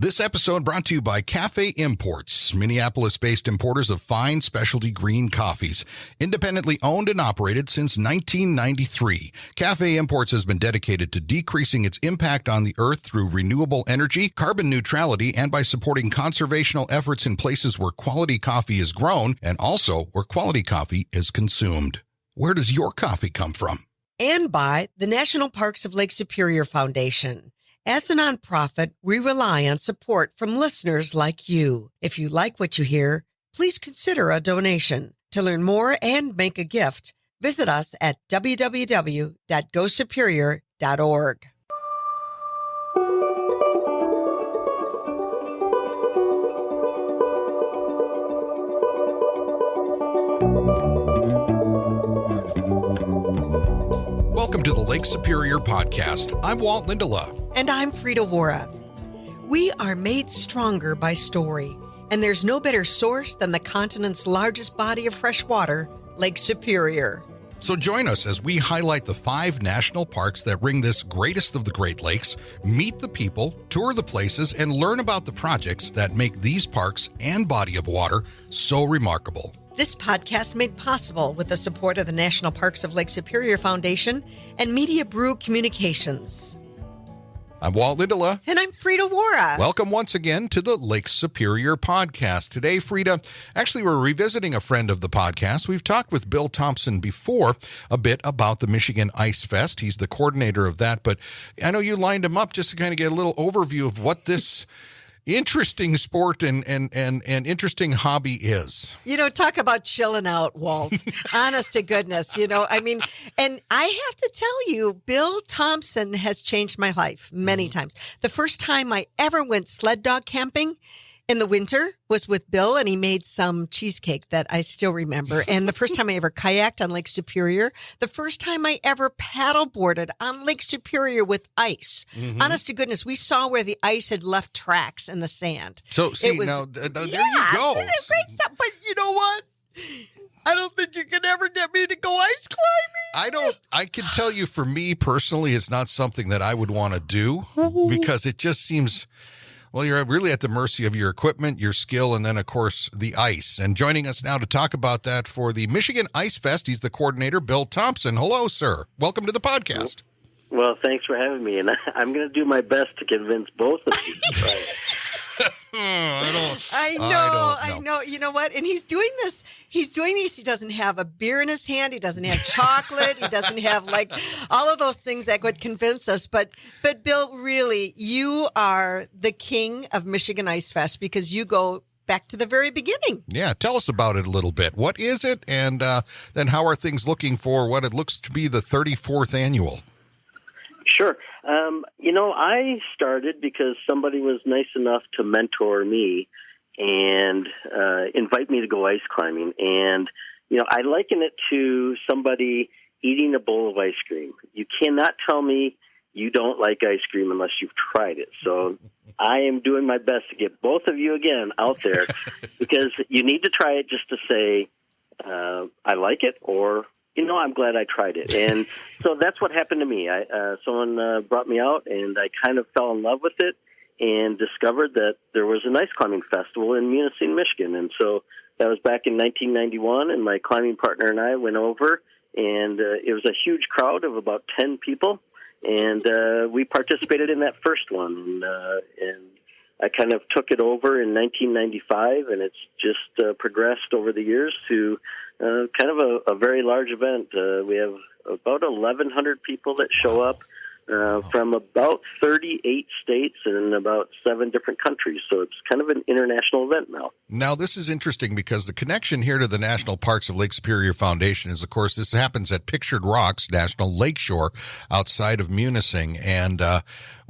This episode brought to you by Cafe Imports, Minneapolis-based importers of fine specialty green coffees. Independently owned and operated since 1993, Cafe Imports has been dedicated to decreasing its impact on the earth through renewable energy, carbon neutrality, and by supporting conservational efforts in places where quality coffee is grown and also where quality coffee is consumed. Where does your coffee come from? And by the National Parks of Lake Superior Foundation. As a nonprofit, we rely on support from listeners like you. If you like what you hear, please consider a donation. To learn more and make a gift, visit us at www.gosuperior.org. Welcome to the Lake Superior Podcast. I'm Walt Lindala. And I'm Frida Waara. We are made stronger by story, and there's no better source than the continent's largest body of fresh water, Lake Superior. So join us as we highlight the 5 national parks that ring this greatest of the Great Lakes, meet the people, tour the places, and learn about the projects that make these parks and body of water so remarkable. This podcast made possible with the support of the National Parks of Lake Superior Foundation and Media Brew Communications. I'm Walt Lindala. And I'm Frida Waara. Welcome once again to the Lake Superior Podcast. Today, Frida, actually, we're revisiting a friend of the podcast. We've talked with Bill Thompson before a bit about the Michigan Ice Fest. He's the coordinator of that, but I know you lined him up just to kind of get a little overview of what this interesting sport and interesting hobby is. You know, talk about chilling out, Walt. Honest to goodness, and I have to tell you, Bill Thompson has changed my life many times. The first time I ever went sled dog camping in the winter was with Bill, and he made some cheesecake that I still remember. And the first time I ever kayaked on Lake Superior, the first time I ever paddleboarded on Lake Superior with ice. Mm-hmm. Honest to goodness, we saw where the ice had left tracks in the sand. So, see, there you go. Great stuff. But you know what? I don't think you can ever get me to go ice climbing. I can tell you, for me personally, it's not something that I would want to do because it just seems... Well, you're really at the mercy of your equipment, your skill, and then, of course, the ice. And joining us now to talk about that for the Michigan Ice Fest, he's the coordinator, Bill Thompson. Hello, sir. Welcome to the podcast. Well, thanks for having me, and I'm going to do my best to convince both of you. I know. You know what? And he's doing these. He doesn't have a beer in his hand. He doesn't have chocolate. He doesn't have like all of those things that would convince us. But Bill, really, you are the king of Michigan Ice Fest because you go back to the very beginning. Yeah. Tell us about it a little bit. What is it? And then how are things looking for what it looks to be the 34th annual? Sure. I started because somebody was nice enough to mentor me and invite me to go ice climbing. And, I liken it to somebody eating a bowl of ice cream. You cannot tell me you don't like ice cream unless you've tried it. So I am doing my best to get both of you again out there because you need to try it just to say, I like it, or I'm glad I tried it. And so that's what happened to me. Someone brought me out, and I kind of fell in love with it and discovered that there was an ice climbing festival in Munising, Michigan. And so that was back in 1991, and my climbing partner and I went over, and it was a huge crowd of about 10 people, and we participated in that first one. And I kind of took it over in 1995, and it's just progressed over the years to kind of a very large event. We have about 1,100 people that show up from about 38 states and about 7 different countries. So it's kind of an international event now. Now, this is interesting because the connection here to the National Parks of Lake Superior Foundation is, of course, this happens at Pictured Rocks National Lakeshore outside of Munising. And,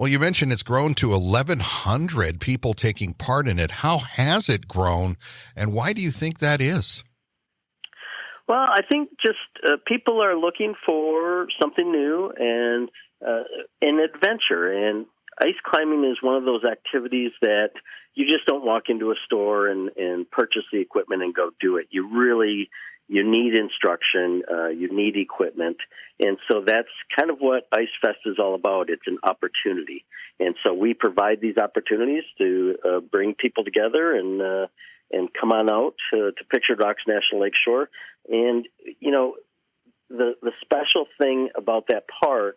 you mentioned it's grown to 1,100 people taking part in it. How has it grown, and why do you think that is? Well, I think just people are looking for something new and an adventure. And ice climbing is one of those activities that you just don't walk into a store and purchase the equipment and go do it. You need instruction, you need equipment, and so that's kind of what Ice Fest is all about. It's an opportunity, and so we provide these opportunities to bring people together and come on out to Pictured Rocks National Lakeshore. And the special thing about that park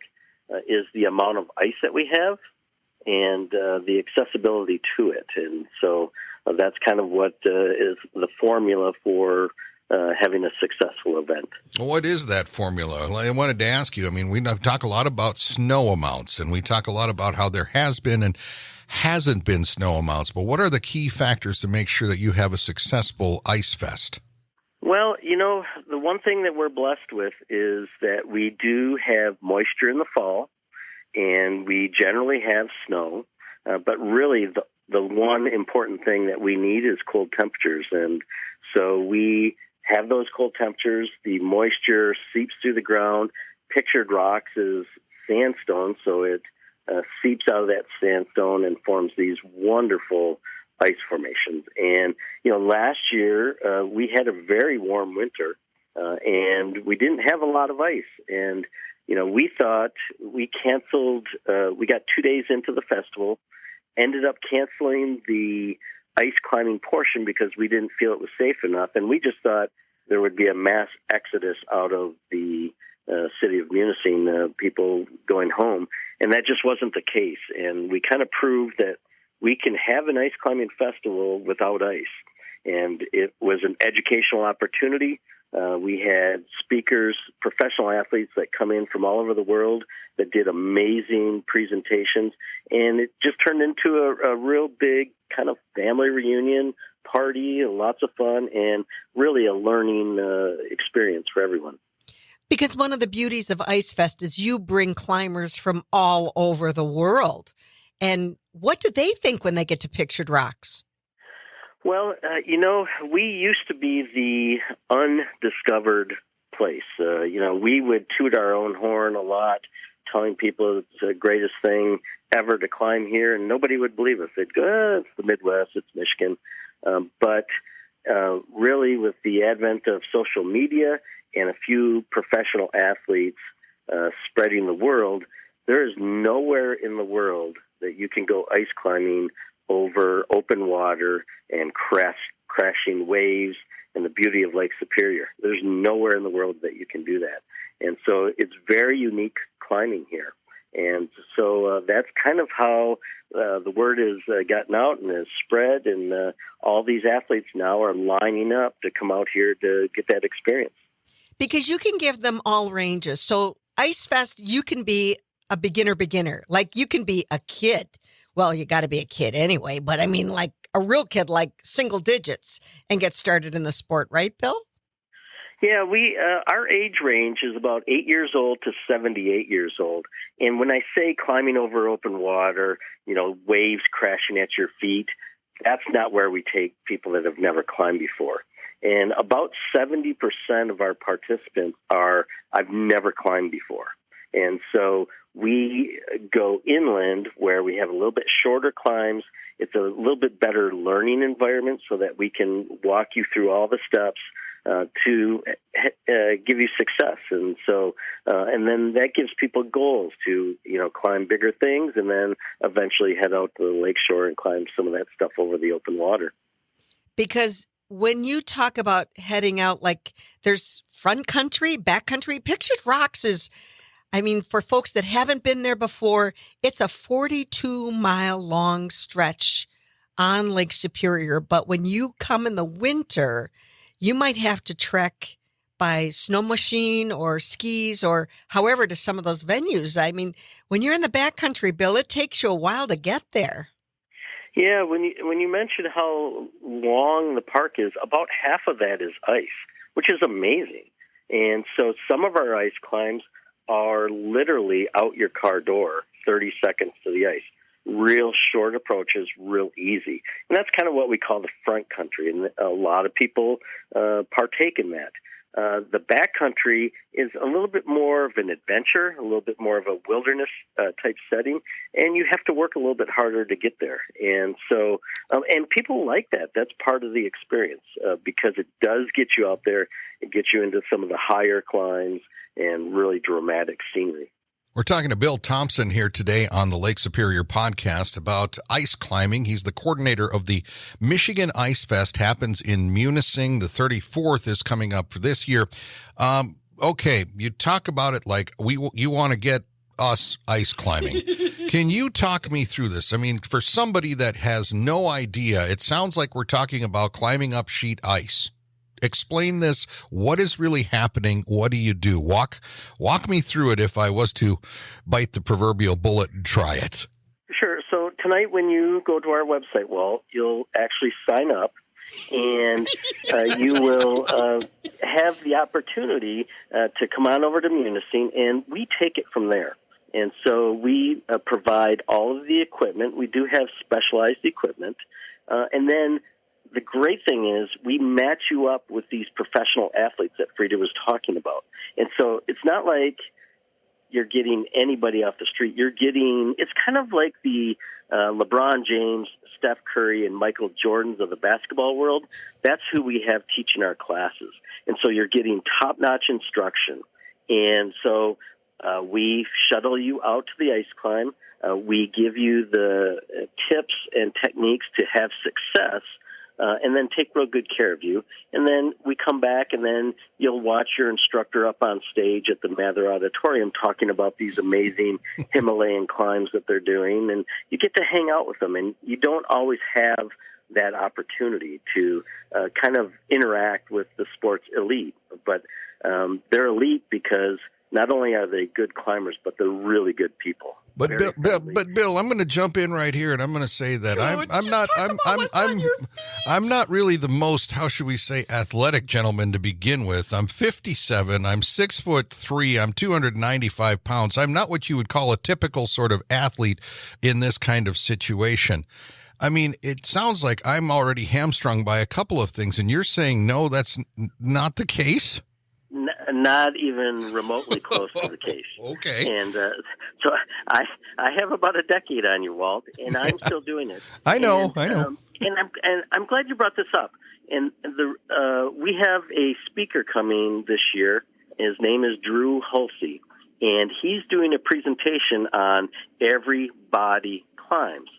is the amount of ice that we have and the accessibility to it. And so that's kind of what is the formula for having a successful event. What is that formula? I wanted to ask you, I mean, we talk a lot about snow amounts, and we talk a lot about how there has been and hasn't been snow amounts, but what are the key factors to make sure that you have a successful Ice Fest? Well, the one thing that we're blessed with is that we do have moisture in the fall, and we generally have snow, but really the one important thing that we need is cold temperatures. And so we have those cold temperatures, the moisture seeps through the ground. Pictured Rocks is sandstone, so it seeps out of that sandstone and forms these wonderful ice formations. And, last year we had a very warm winter, and we didn't have a lot of ice. And, we thought we canceled, we got 2 days into the festival, ended up canceling the ice climbing portion because we didn't feel it was safe enough. And we just thought there would be a mass exodus out of the city of Munising, people going home. And that just wasn't the case. And we kind of proved that we can have an ice climbing festival without ice. And it was an educational opportunity. We had speakers, professional athletes that come in from all over the world that did amazing presentations. And it just turned into a real big kind of family reunion party, lots of fun, and really a learning experience for everyone. Because one of the beauties of Ice Fest is you bring climbers from all over the world. And what do they think when they get to Pictured Rocks? Well, we used to be the undiscovered place. We would toot our own horn a lot, telling people it's the greatest thing ever to climb here, and nobody would believe us. They'd go, it's the Midwest, it's Michigan. But really, with the advent of social media and a few professional athletes spreading the world, there is nowhere in the world that you can go ice climbing over open water and crashing waves and the beauty of Lake Superior. There's nowhere in the world that you can do that. And so it's very unique climbing here. And so that's kind of how the word has gotten out and has spread, and all these athletes now are lining up to come out here to get that experience. Because you can give them all ranges. So Ice Fest, you can be a beginner. Like you can be a kid. Well, you got to be a kid anyway, but I mean like a real kid, like single digits, and get started in the sport, right, Bill? Yeah, our age range is about 8 years old to 78 years old. And when I say climbing over open water, waves crashing at your feet, that's not where we take people that have never climbed before. And about 70% of our participants I've never climbed before. And so we go inland where we have a little bit shorter climbs. It's a little bit better learning environment so that we can walk you through all the steps to give you success. And so, and then that gives people goals to, climb bigger things and then eventually head out to the lakeshore and climb some of that stuff over the open water. Because when you talk about heading out, like there's front country, back country, Pictured Rocks is, for folks that haven't been there before, it's a 42-mile long stretch on Lake Superior. But when you come in the winter, you might have to trek by snow machine or skis or however to some of those venues. When you're in the backcountry, Bill, it takes you a while to get there. Yeah, when you mention how long the park is, about half of that is ice, which is amazing. And so some of our ice climbs are literally out your car door, 30 seconds to the ice. Real short approaches, real easy. And that's kind of what we call the front country, and a lot of people partake in that. The backcountry is a little bit more of an adventure, a little bit more of a wilderness type setting, and you have to work a little bit harder to get there. And so, and people like that. That's part of the experience because it does get you out there. It gets you into some of the higher climbs and really dramatic scenery. We're talking to Bill Thompson here today on the Lake Superior podcast about ice climbing. He's the coordinator of the Michigan Ice Fest. Happens in Munising. The 34th is coming up for this year. Okay, you talk about it like you want to get us ice climbing. Can you talk me through this? I mean, for somebody that has no idea, it sounds like we're talking about climbing up sheet ice. Explain this. What is really happening? What do you do? Walk me through it if I was to bite the proverbial bullet and try it. Sure. So tonight when you go to our website, Walt, you'll actually sign up and you will have the opportunity to come on over to Munising, and we take it from there. And so we provide all of the equipment. We do have specialized equipment. And then the great thing is we match you up with these professional athletes that Frida was talking about. And so it's not like you're getting anybody off the street. It's kind of like the LeBron James, Steph Curry, and Michael Jordans of the basketball world. That's who we have teaching our classes. And so you're getting top-notch instruction. And so we shuttle you out to the ice climb. We give you the tips and techniques to have success, and then take real good care of you. And then we come back, and then you'll watch your instructor up on stage at the Mather Auditorium talking about these amazing Himalayan climbs that they're doing, and you get to hang out with them. And you don't always have that opportunity to kind of interact with the sport's elite. But they're elite because not only are they good climbers, but they're really good people. But Bill, I'm going to jump in right here, and I'm going to say that I'm not really the most, how should we say, athletic gentleman to begin with. I'm 57. I'm 6'3". I'm 295 pounds. I'm not what you would call a typical sort of athlete in this kind of situation. I mean, it sounds like I'm already hamstrung by a couple of things, and you're saying no, that's not the case. Not even remotely close to the case. Okay. And so I have about a decade on you, Walt, and I'm still doing it. I know. And I'm glad you brought this up. And we have a speaker coming this year. His name is Drew Hulsey, and he's doing a presentation on every body climbs.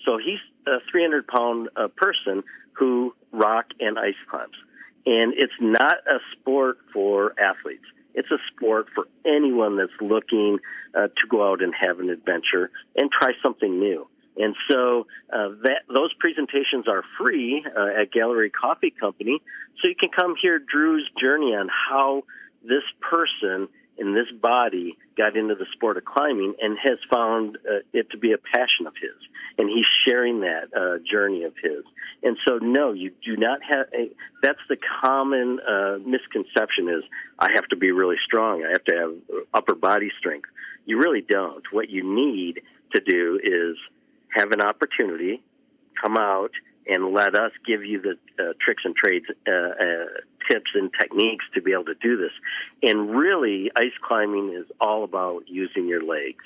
So he's a 300-pound person who rock and ice climbs. And it's not a sport for athletes. It's a sport for anyone that's looking to go out and have an adventure and try something new. And so those presentations are free at Gallery Coffee Company. So you can come hear Drew's journey on how this person in this body got into the sport of climbing and has found it to be a passion of his. And he's sharing that journey of his. And so, no, you do not have that's the common misconception is I have to be really strong. I have to have upper body strength. You really don't. What you need to do is have an opportunity, come out, and let us give you the tricks and trades, tips and techniques to be able to do this. And really, ice climbing is all about using your legs.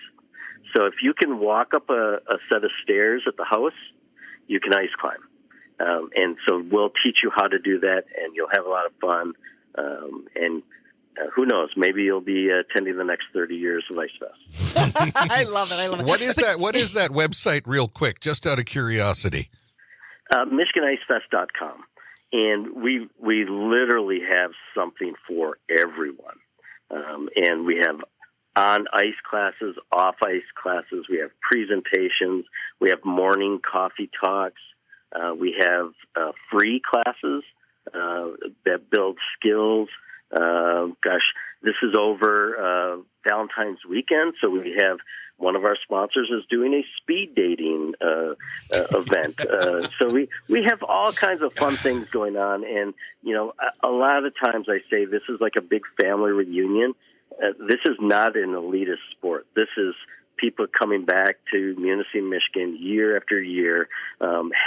So if you can walk up a set of stairs at the house, you can ice climb. And so we'll teach you how to do that, and you'll have a lot of fun. And who knows? Maybe you'll be attending the next 30 years of Ice Fest. I love it. What is that? What is that website, real quick, just out of curiosity? MichiganIceFest.com. And we literally have something for everyone. And we have on-ice classes, off-ice classes. We have presentations. We have morning coffee talks. We have free classes that build skills. This is over Valentine's weekend, so we have one of our sponsors is doing a speed dating event. So we have all kinds of fun things going on, and a lot of times I say this is like a big family reunion. This is not an elitist sport. This is people coming back to Munising, Michigan year after year,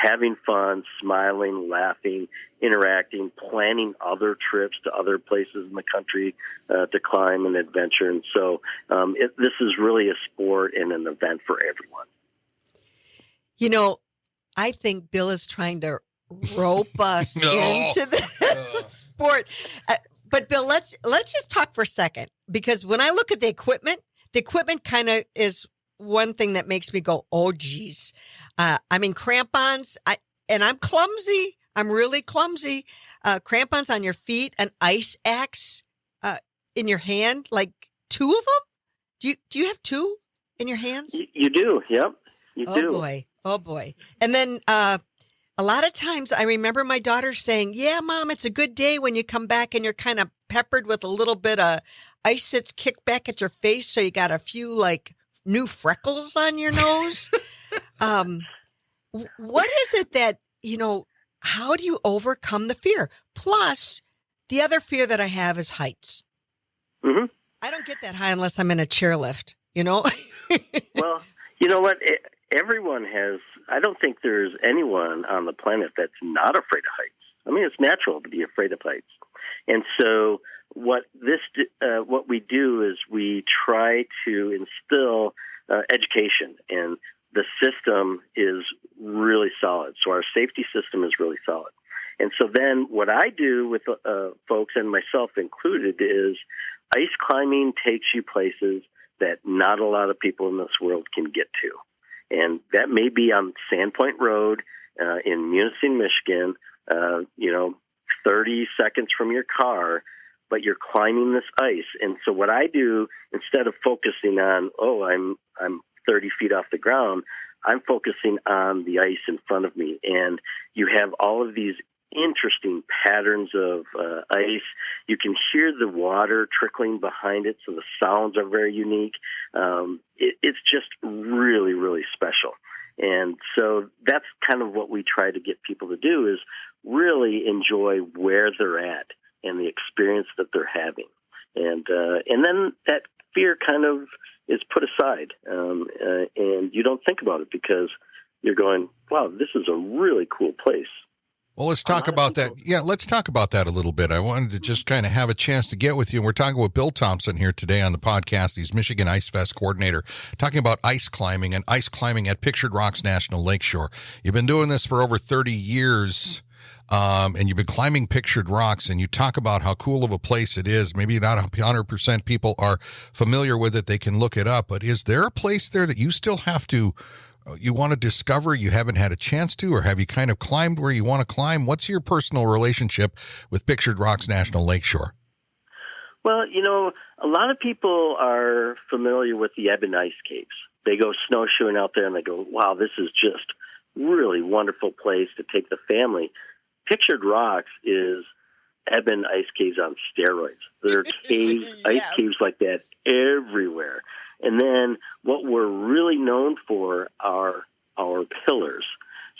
having fun, smiling, laughing, interacting, planning other trips to other places in the country to climb and adventure. And so this is really a sport and an event for everyone. You know, I think Bill is trying to rope us into this sport. But Bill, let's just talk for a second, because when I look at the equipment kind of is one thing that makes me go, oh, geez. I mean, crampons, and I'm clumsy. I'm really clumsy. Crampons on your feet, an ice axe in your hand, like 2 of them? Do you have 2 in your hands? You do, yep. You do. Oh, boy. And then a lot of times I remember my daughter saying, yeah, Mom, it's a good day when you come back and you're kind of peppered with a little bit of ice that's kicked back at your face, so you got a few, like, new freckles on your nose. What is it that, how do you overcome the fear? Plus, the other fear that I have is heights. Mm-hmm. I don't get that high unless I'm in a chairlift, Well, you know what? Everyone has, I don't think there's anyone on the planet that's not afraid of heights. I mean, it's natural to be afraid of heights. And so what we do is we try to instill education, and the system is really solid. So our safety system is really solid. And so then what I do with folks, and myself included, is ice climbing takes you places that not a lot of people in this world can get to. And that may be on Sandpoint Road in Munising, Michigan, 30 seconds from your car, but you're climbing this ice. And so what I do, instead of focusing on, I'm 30 feet off the ground, I'm focusing on the ice in front of me. And you have all of these interesting patterns of ice. You can hear the water trickling behind it, so the sounds are very unique. It's just really, really special. And so that's kind of what we try to get people to do, is really enjoy where they're at and the experience that they're having. And then that fear kind of is put aside, and you don't think about it because you're going, wow, this is a really cool place. Well, let's talk about that. Yeah, let's talk about that a little bit. I wanted to just kind of have a chance to get with you. And we're talking with Bill Thompson here today on the podcast. He's Michigan Ice Fest coordinator, talking about ice climbing and ice climbing at Pictured Rocks National Lakeshore. You've been doing this for over 30 years, and you've been climbing Pictured Rocks, and you talk about how cool of a place it is. Maybe not 100% people are familiar with it. They can look it up. But is there a place there that you still have to you want to discover, you haven't had a chance to, or have you kind of climbed where you want to climb? What's your personal relationship with Pictured Rocks National Lakeshore? Well, a lot of people are familiar with the Ebb and Ice Caves. They go snowshoeing out there and they go, wow, this is just really wonderful place to take the family. Pictured Rocks is Ebb and Ice Caves on steroids. There are ice caves like that everywhere. And then what we're really known for are our pillars.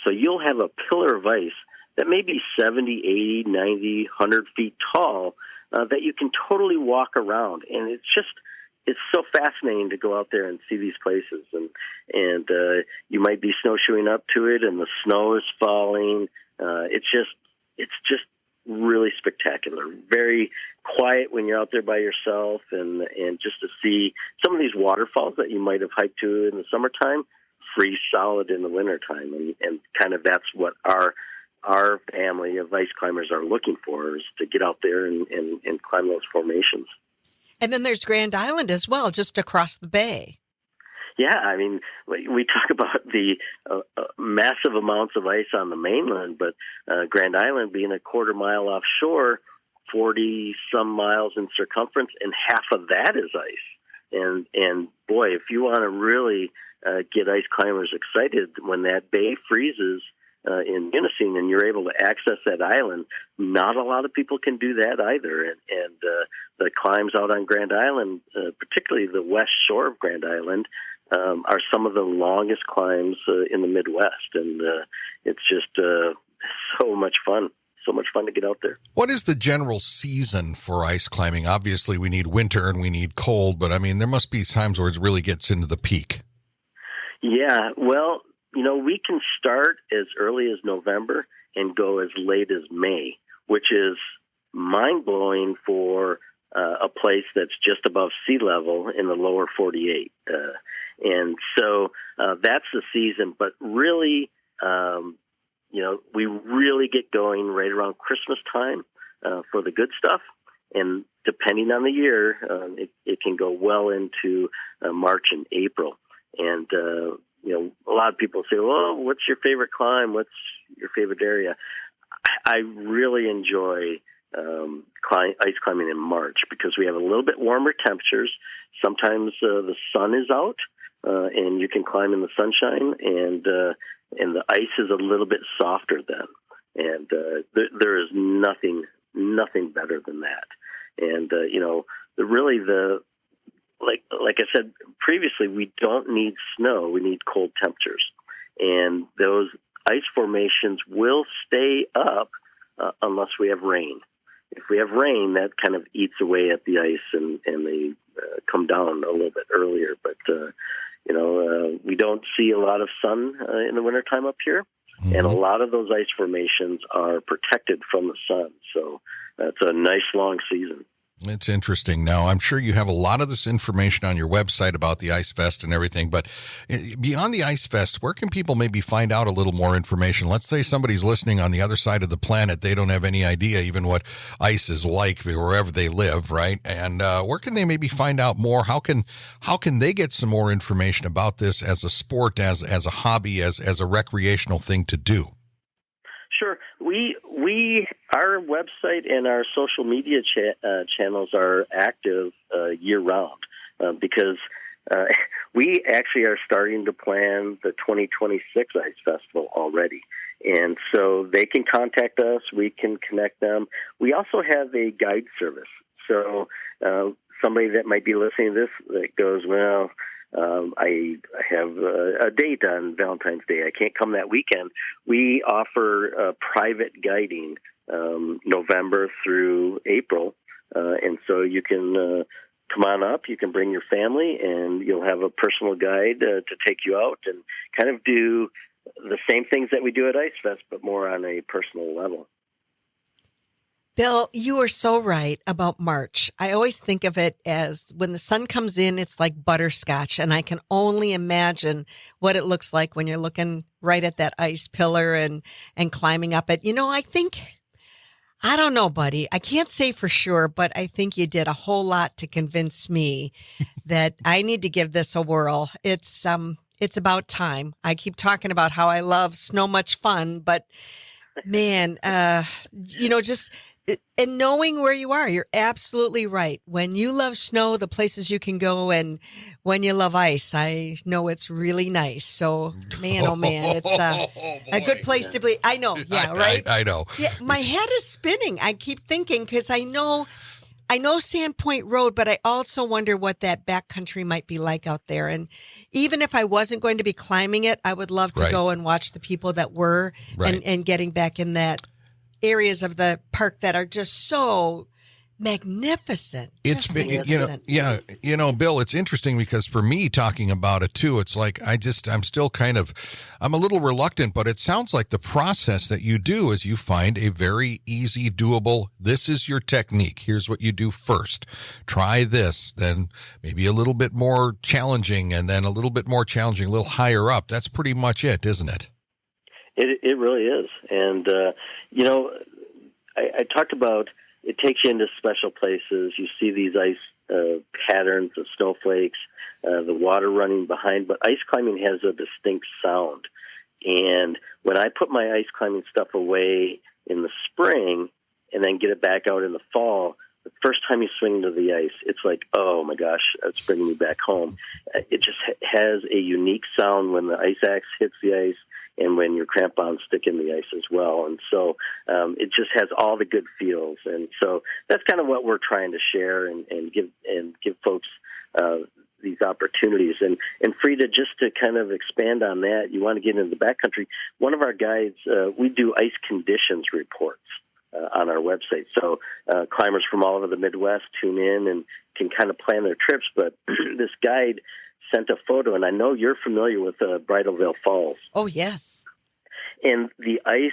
So you'll have a pillar of ice that may be 70, 80, 90, 100 feet tall that you can totally walk around. And it's so fascinating to go out there and see these places. And you might be snowshoeing up to it and the snow is falling. It's just really spectacular. Very quiet when you're out there by yourself, and just to see some of these waterfalls that you might have hiked to in the summertime freeze solid in the wintertime. And kind of that's what our family of ice climbers are looking for, is to get out there and climb those formations. And then there's Grand Island as well, just across the bay. Yeah, I mean, we talk about the massive amounts of ice on the mainland, but Grand Island being a quarter mile offshore, 40-some miles in circumference, and half of that is ice. And boy, if you want to really get ice climbers excited when that bay freezes in Munising and you're able to access that island, not a lot of people can do that either. And the climbs out on Grand Island, particularly the west shore of Grand Island, are some of the longest climbs in the Midwest, and it's just so much fun. so much fun to get out there. What is the general season for ice climbing? Obviously, we need winter and we need cold, but I mean, there must be times where it really gets into the peak. Yeah, well, we can start as early as November and go as late as May, which is mind-blowing for a place that's just above sea level in the lower 48. And so that's the season. But really, we really get going right around Christmas time for the good stuff. And depending on the year, it can go well into March and April. And, a lot of people say, well, what's your favorite climb? What's your favorite area? I really enjoy ice climbing in March because we have a little bit warmer temperatures. Sometimes the sun is out and you can climb in the sunshine, and the ice is a little bit softer then. And there is nothing better than that. And, like I said previously, we don't need snow. We need cold temperatures. And those ice formations will stay up unless we have rain. If we have rain, that kind of eats away at the ice and they come down a little bit earlier. But, we don't see a lot of sun in the wintertime up here. Mm-hmm. And a lot of those ice formations are protected from the sun. So that's a nice long season. It's interesting. Now, I'm sure you have a lot of this information on your website about the Ice Fest and everything, but beyond the Ice Fest, where can people maybe find out a little more information? Let's say somebody's listening on the other side of the planet. They don't have any idea even what ice is like wherever they live, right? And where can they maybe find out more? How can they get some more information about this as a sport, as a hobby, as a recreational thing to do? Sure. Our website and our social media channels are active year-round because we actually are starting to plan the 2026 Ice Festival already. And so they can contact us. We can connect them. We also have a guide service. So somebody that might be listening to this that goes, well, I have a date on Valentine's Day. I can't come that weekend. We offer private guiding November through April. And so you can come on up. You can bring your family, and you'll have a personal guide to take you out and kind of do the same things that we do at Ice Fest, but more on a personal level. Bill, you are so right about March. I always think of it as when the sun comes in, it's like butterscotch. And I can only imagine what it looks like when you're looking right at that ice pillar and climbing up it. I don't know, buddy. I can't say for sure, but I think you did a whole lot to convince me that I need to give this a whirl. It's about time. I keep talking about how I love snow much fun, but man, and knowing where you are, you're absolutely right. When you love snow, the places you can go, and when you love ice, I know it's really nice. So, man, oh man, it's a good place to be. I know, yeah, right? I know. Yeah, my head is spinning. I keep thinking because I know Sandpoint Road, but I also wonder what that backcountry might be like out there. And even if I wasn't going to be climbing it, I would love to go and watch the people that were and getting back in that areas of the park that are just so magnificent. It's magnificent. Bill, it's interesting because for me talking about it too, it's like I'm a little reluctant, but it sounds like the process that you do is you find a very easy, doable, this is your technique. Here's what you do first. Try this, then maybe a little bit more challenging, and then a little bit more challenging, a little higher up. That's pretty much it, isn't it? It really is. And, I talked about it takes you into special places. You see these ice patterns of snowflakes, the water running behind, but ice climbing has a distinct sound. And when I put my ice climbing stuff away in the spring and then get it back out in the fall, the first time you swing into the ice, it's like, oh my gosh, it's bringing me back home. It just has a unique sound when the ice axe hits the ice and when your crampons stick in the ice as well. And so it just has all the good feels. And so that's kind of what we're trying to share and give folks these opportunities. And Frida, just to kind of expand on that, you want to get into the backcountry, one of our guides, we do ice conditions reports. on our website. So climbers from all over the Midwest tune in and can kind of plan their trips. But this guide sent a photo, and I know you're familiar with Bridal Veil Falls. Oh, yes. And the ice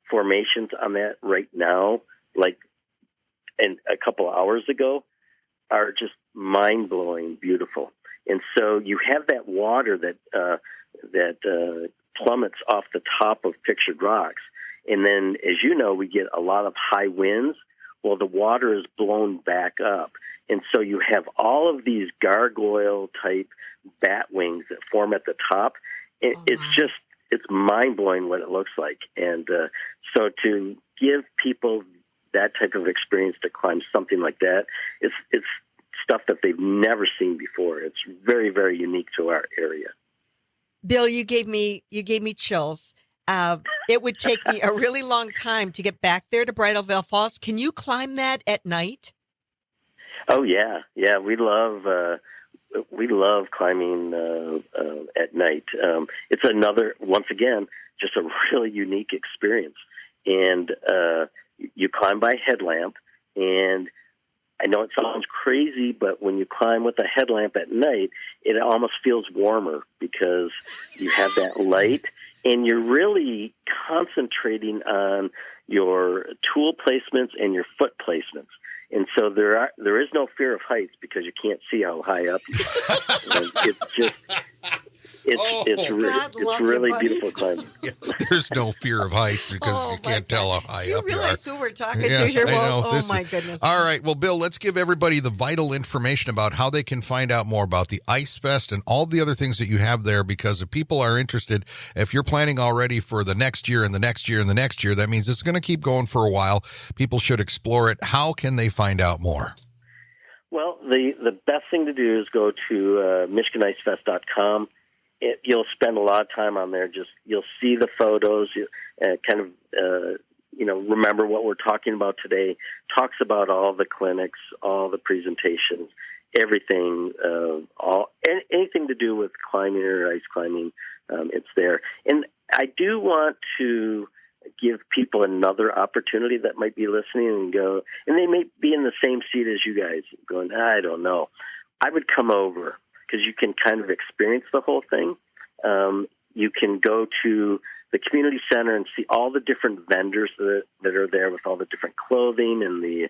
formations on that right now, like and a couple hours ago, are just mind-blowing beautiful. And so you have that water that plummets off the top of Pictured Rocks. And then, as you know, we get a lot of high winds. Well, the water is blown back up. And so you have all of these gargoyle-type bat wings that form at the top. It's mind-blowing what it looks like. And so to give people that type of experience to climb something like that, it's stuff that they've never seen before. It's very, very unique to our area. Bill, you gave me chills. It would take me a really long time to get back there to Bridal Veil Falls. Can you climb that at night? Oh yeah. We love climbing at night. It's once again, just a really unique experience. And you climb by headlamp, and I know it sounds crazy, but when you climb with a headlamp at night, it almost feels warmer because you have that light, and you're really concentrating on your tool placements and your foot placements. And so there is no fear of heights because you can't see how high up you are. It's really beautiful climbing. Yeah, there's no fear of heights because you can't tell how high up you are. Do you realize who we're talking to here? Well, my goodness. All right. Well, Bill, let's give everybody the vital information about how they can find out more about the Ice Fest and all the other things that you have there, because if people are interested, if you're planning already for the next year and the next year and the next year, that means it's going to keep going for a while. People should explore it. How can they find out more? Well, the best thing to do is go to MichiganIceFest.com. You'll spend a lot of time on there. You'll see the photos, remember what we're talking about today. Talks about all the clinics, all the presentations, everything, anything to do with climbing or ice climbing. It's there. And I do want to give people another opportunity that might be listening and go, and they may be in the same seat as you guys, going, I don't know. I would come over, because you can kind of experience the whole thing. You can go to the community center and see all the different vendors that are there with all the different clothing and the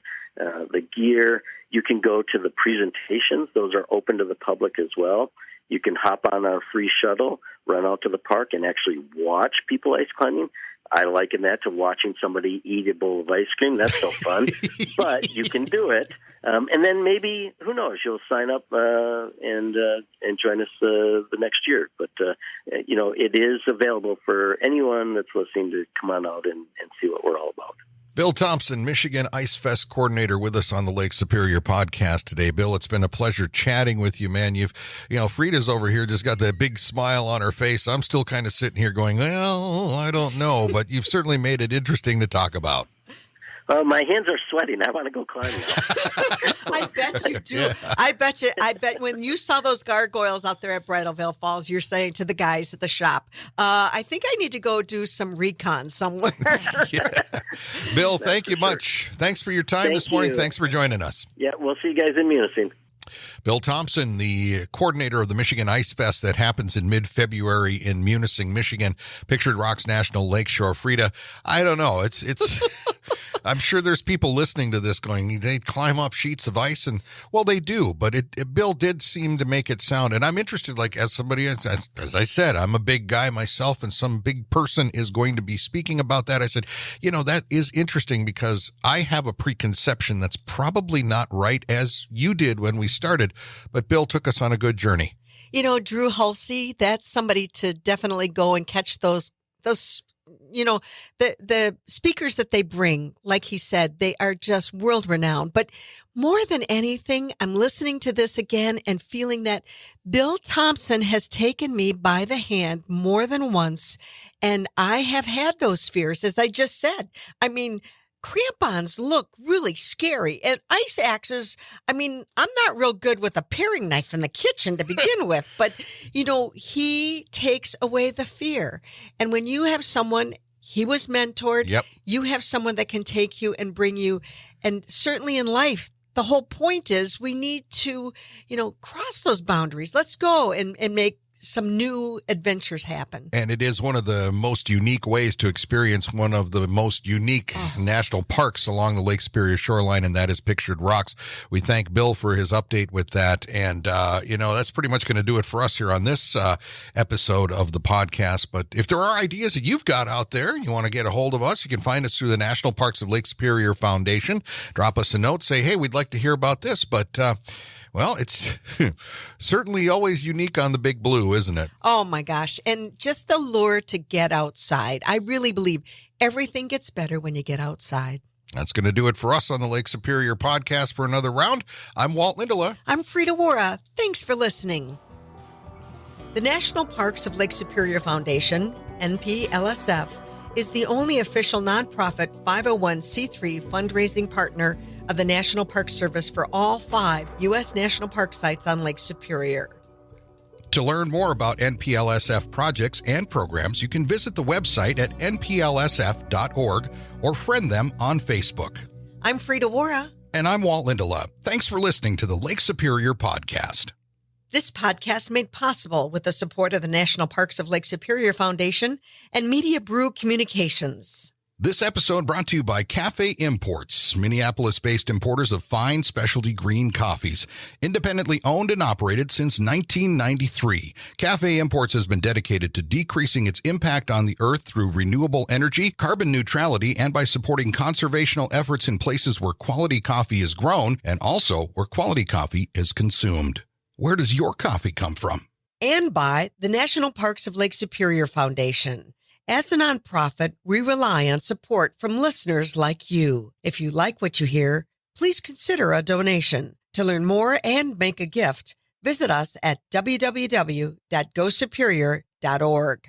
gear. You can go to the presentations. Those are open to the public as well. You can hop on our free shuttle, run out to the park, and actually watch people ice climbing. I liken that to watching somebody eat a bowl of ice cream. That's so fun. But you can do it. And then maybe, who knows, you'll sign up and join us the next year. But, it is available for anyone that's listening to come on out and see what we're all about. Bill Thompson, Michigan Ice Fest coordinator, with us on the Lake Superior podcast today. Bill, it's been a pleasure chatting with you, man. Frida's over here just got that big smile on her face. I'm still kind of sitting here going, well, I don't know, but you've certainly made it interesting to talk about. My hands are sweating. I want to go climbing now. I bet you do. Yeah. I bet when you saw those gargoyles out there at Bridal Veil Falls, you're saying to the guys at the shop, I think I need to go do some recon somewhere. Yeah. Bill, thank you much. Thanks for your time this morning. Thanks for joining us. Yeah, we'll see you guys in Munising. Bill Thompson, the coordinator of the Michigan Ice Fest that happens in mid-February in Munising, Michigan. Pictured Rocks National Lakeshore. Frida, I don't know. It's I'm sure there's people listening to this going, they climb up sheets of ice, and well, they do, but Bill did seem to make it sound, and I'm interested, like, as somebody, as I said, I'm a big guy myself, and some big person is going to be speaking about that. I said, that is interesting, because I have a preconception that's probably not right, as you did when we started, but Bill took us on a good journey. Drew Hulsey, that's somebody to definitely go and catch those the speakers that they bring, like he said, they are just world renowned. But more than anything, I'm listening to this again and feeling that Bill Thompson has taken me by the hand more than once. And I have had those fears, as I just said. I mean, crampons look really scary. And ice axes, I'm not real good with a paring knife in the kitchen to begin with, but, he takes away the fear. And when you have someone, He was mentored. Yep. You have someone that can take you and bring you. And certainly in life, the whole point is we need to, cross those boundaries. Let's go and make some new adventures happen. And it is one of the most unique ways to experience one of the most unique national parks along the Lake Superior shoreline, and that is Pictured Rocks. We thank Bill for his update with that. And, that's pretty much going to do it for us here on this episode of the podcast. But if there are ideas that you've got out there, you want to get a hold of us, you can find us through the National Parks of Lake Superior Foundation. Drop us a note, say, hey, we'd like to hear about this. But, well, it's certainly always unique on the Big Blue, isn't it? Oh, my gosh. And just the lure to get outside. I really believe everything gets better when you get outside. That's going to do it for us on the Lake Superior podcast for another round. I'm Walt Lindala. I'm Frida Waara. Thanks for listening. The National Parks of Lake Superior Foundation, NPLSF, is the only official nonprofit 501c3 fundraising partner of the National Park Service for all 5 U.S. national park sites on Lake Superior. To learn more about NPLSF projects and programs, you can visit the website at nplsf.org or friend them on Facebook. I'm Frida Waara. And I'm Walt Lindala. Thanks for listening to the Lake Superior podcast. This podcast made possible with the support of the National Parks of Lake Superior Foundation and Media Brew Communications. This episode brought to you by Cafe Imports, Minneapolis-based importers of fine specialty green coffees. Independently owned and operated since 1993, Cafe Imports has been dedicated to decreasing its impact on the earth through renewable energy, carbon neutrality, and by supporting conservational efforts in places where quality coffee is grown and also where quality coffee is consumed. Where does your coffee come from? And by the National Parks of Lake Superior Foundation. As a nonprofit, we rely on support from listeners like you. If you like what you hear, please consider a donation. To learn more and make a gift, visit us at www.gosuperior.org.